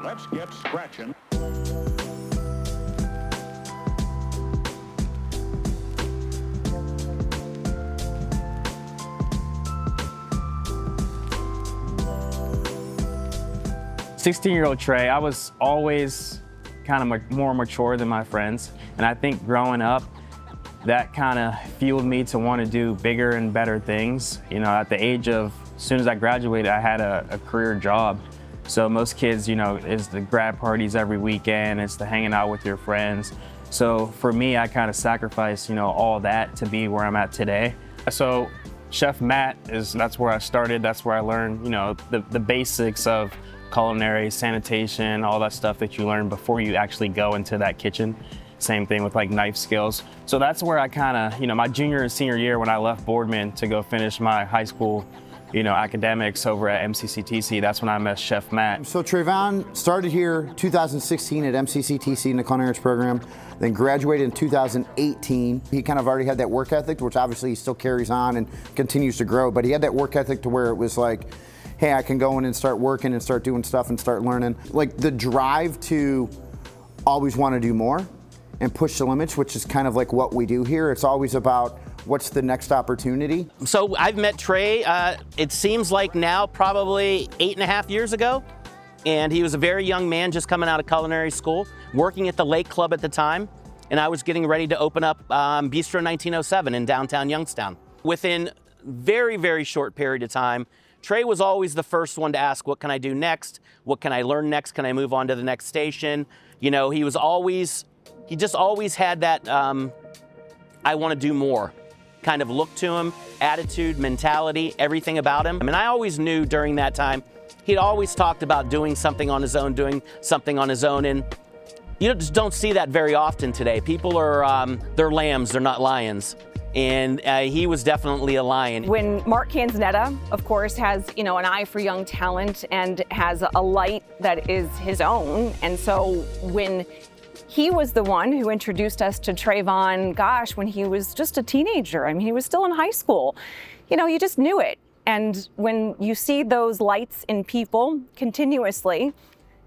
Let's get scratching. "16-year-old Trey, I was always kind of more mature than my friends. And I think growing up, that kind of fueled me to want to do bigger and better things. You know, at the age of, as soon as I graduated, I had a career job. So most kids, you know, it's the grad parties every weekend, it's the hanging out with your friends. So for me, I kind of sacrificed, you know, all that to be where I'm at today. So Chef Matt that's where I started. That's where I learned, you know, the basics of culinary, sanitation, all that stuff that you learn before you actually go into that kitchen. Same thing with like knife skills. So that's where I kind of, you know, my junior and senior year when I left Boardman to go finish my high school, you know, academics over at MCCTC, that's when I met Chef Matt. So Trayvon started here 2016 at MCCTC in the culinary arts program, then graduated in 2018. He kind of already had that work ethic, which obviously he still carries on and continues to grow, but he had that work ethic to where it was like, hey, I can go in and start working and start doing stuff and start learning. Like the drive to always want to do more and push the limits, which is kind of like what we do here. It's always about what's the next opportunity. So I've met Trey, it seems like now probably 8.5 years ago. And he was a very young man just coming out of culinary school, working at the Lake Club at the time. And I was getting ready to open up Bistro 1907 in downtown Youngstown. Within very, very short period of time, Trey was always the first one to ask, what can I do next? What can I learn next? Can I move on to the next station? You know, he just always had that, I want to do more kind of look to him, attitude, mentality, everything about him. I mean, I always knew during that time, he'd always talked about doing something on his own, and you just don't see that very often today. People are, they're lambs, they're not lions. And he was definitely a lion. When Mark Canzanetta, of course, has, you know, an eye for young talent and has a light that is his own. And so when he was the one who introduced us to Trayvon, gosh, when he was just a teenager. I mean, he was still in high school. You know, you just knew it. And when you see those lights in people continuously,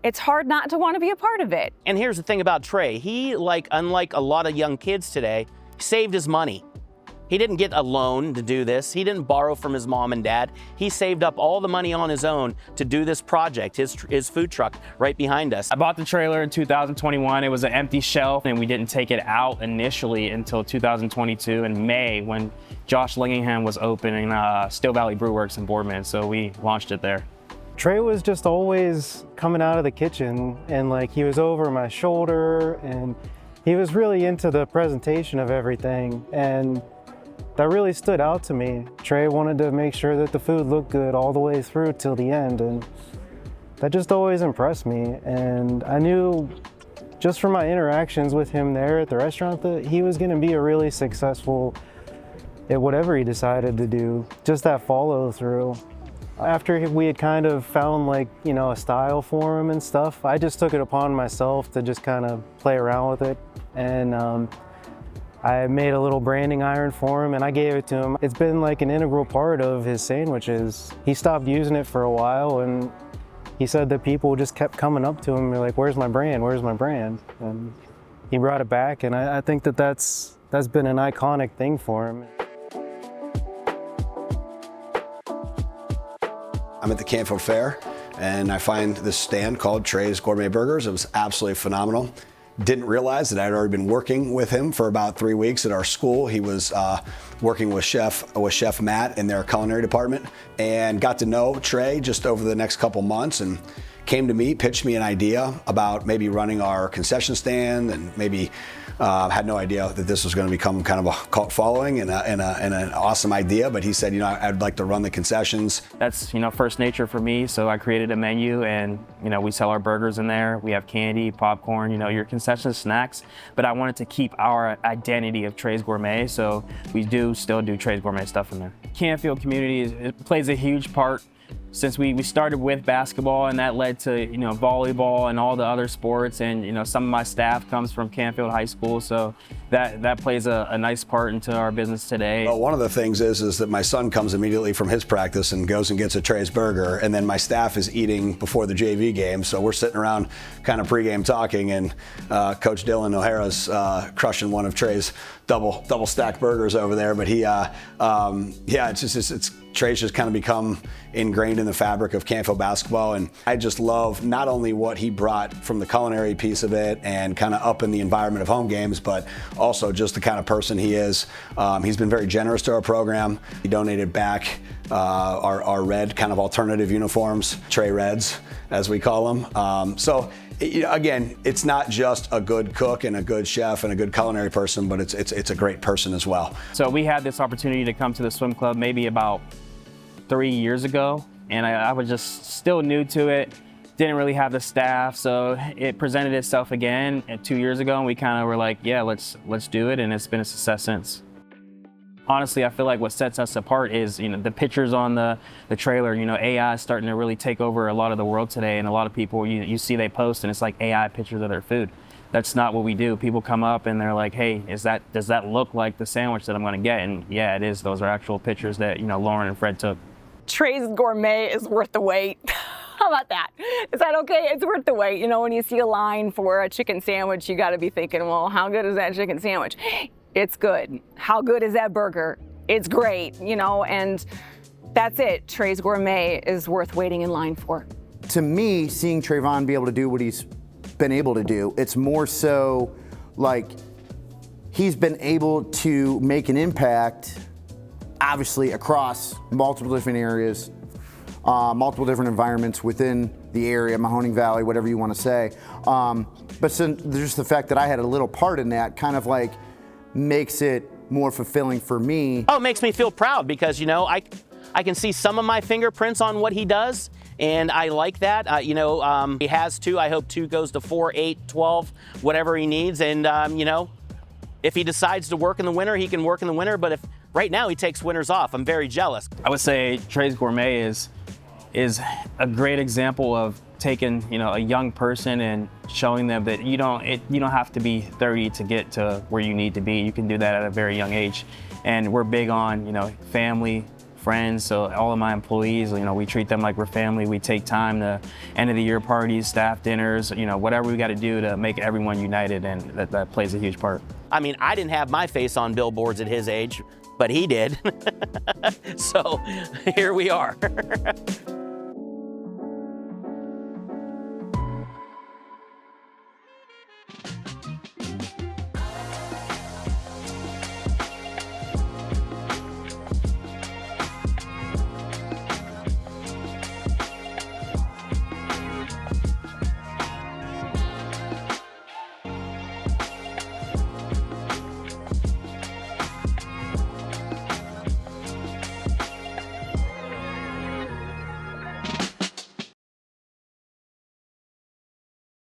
it's hard not to want to be a part of it. And here's the thing about Trey. He, unlike a lot of young kids today, saved his money. He didn't get a loan to do this. He didn't borrow from his mom and dad. He saved up all the money on his own to do this project, his food truck right behind us. I bought the trailer in 2021. It was an empty shelf, and we didn't take it out initially until 2022 in May when Josh Lingingham was opening Still Valley Brew Works in Boardman, so we launched it there. Trey was just always coming out of the kitchen, and like he was over my shoulder, and he was really into the presentation of everything, and that really stood out to me. Trey wanted to make sure that the food looked good all the way through till the end, and that just always impressed me. And I knew just from my interactions with him there at the restaurant that he was gonna be a really successful at whatever he decided to do, just that follow through. After we had kind of found like, you know, a style for him and stuff, I just took it upon myself to just kind of play around with it. And I made a little branding iron for him and I gave it to him. It's been like an integral part of his sandwiches. He stopped using it for a while and he said that people just kept coming up to him and they're like, where's my brand, where's my brand? And he brought it back, and I think that that's been an iconic thing for him. I'm at the Canfield Fair and I find this stand called Trey's Gourmet Burgers. It was absolutely phenomenal. Didn't realize that I'd already been working with him for about 3 weeks at our school. He was working with Chef Matt in their culinary department, and got to know Trey just over the next couple months, and came to me, pitched me an idea about maybe running our concession stand, and maybe had no idea that this was going to become kind of a cult following and an awesome idea. But he said, you know, I'd like to run the concessions. That's, you know, first nature for me. So I created a menu, and, you know, we sell our burgers in there. We have candy, popcorn, you know, your concession snacks. But I wanted to keep our identity of Trey's Gourmet, so we still do Trey's Gourmet stuff in there. Canfield community, it plays a huge part since we started with basketball, and that led to, you know, volleyball and all the other sports, and, you know, some of my staff comes from Canfield High School, so that plays a nice part into our business today. Well, one of the things is that my son comes immediately from his practice and goes and gets a Tra's Burger, and then my staff is eating before the JV game, so we're sitting around kind of pregame talking, and Coach Dylan O'Hara's crushing one of Tra's double stacked burgers over there. But he, it's Tra's just kind of become ingrained in the fabric of Canfield basketball, and I just love not only what he brought from the culinary piece of it and kind of up in the environment of home games, but also just the kind of person he is. He's been very generous to our program. He donated back our red kind of alternative uniforms, Tra Reds, as we call them. So again, it's not just a good cook and a good chef and a good culinary person, but it's a great person as well. So we had this opportunity to come to the swim club maybe about 3 years ago, and I was just still new to it, didn't really have the staff, so it presented itself again 2 years ago, and we kind of were like, yeah, let's do it, and it's been a success since. Honestly, I feel like what sets us apart is, you know, the pictures on the trailer. You know, AI is starting to really take over a lot of the world today, and a lot of people, you see they post and it's like AI pictures of their food. That's not what we do. People come up and they're like, hey, does that look like the sandwich that I'm gonna get? And yeah, it is. Those are actual pictures that, you know, Lauren and Fred took. Tra's Gourmet is worth the wait. How about that? Is that okay? It's worth the wait. You know, when you see a line for a chicken sandwich, you got to be thinking, well, how good is that chicken sandwich? It's good. How good is that burger? It's great, you know, and that's it. Tra's Gourmet is worth waiting in line for. To me, seeing Trayvon be able to do what he's been able to do, it's more so like he's been able to make an impact, obviously, across multiple different areas, multiple different environments within the area, Mahoning Valley, whatever you want to say. But since just the fact that I had a little part in that kind of like makes it more fulfilling for me. Oh, it makes me feel proud because, you know, I can see some of my fingerprints on what he does, and I like that. You know, he has 2. I hope 2 goes to 4, 8, 12, whatever he needs. And, you know, if he decides to work in the winter, he can work in the winter. But if right now he takes winters off, I'm very jealous. I would say Tra's Gourmet is a great example of taking, you know, a young person and showing them that you don't have to be 30 to get to where you need to be. You can do that at a very young age. And we're big on, you know, family, friends. So all of my employees, you know, we treat them like we're family. We take time to end of the year parties, staff dinners, you know, whatever we got to do to make everyone united, and that plays a huge part. I mean, I didn't have my face on billboards at his age, but he did. So here we are.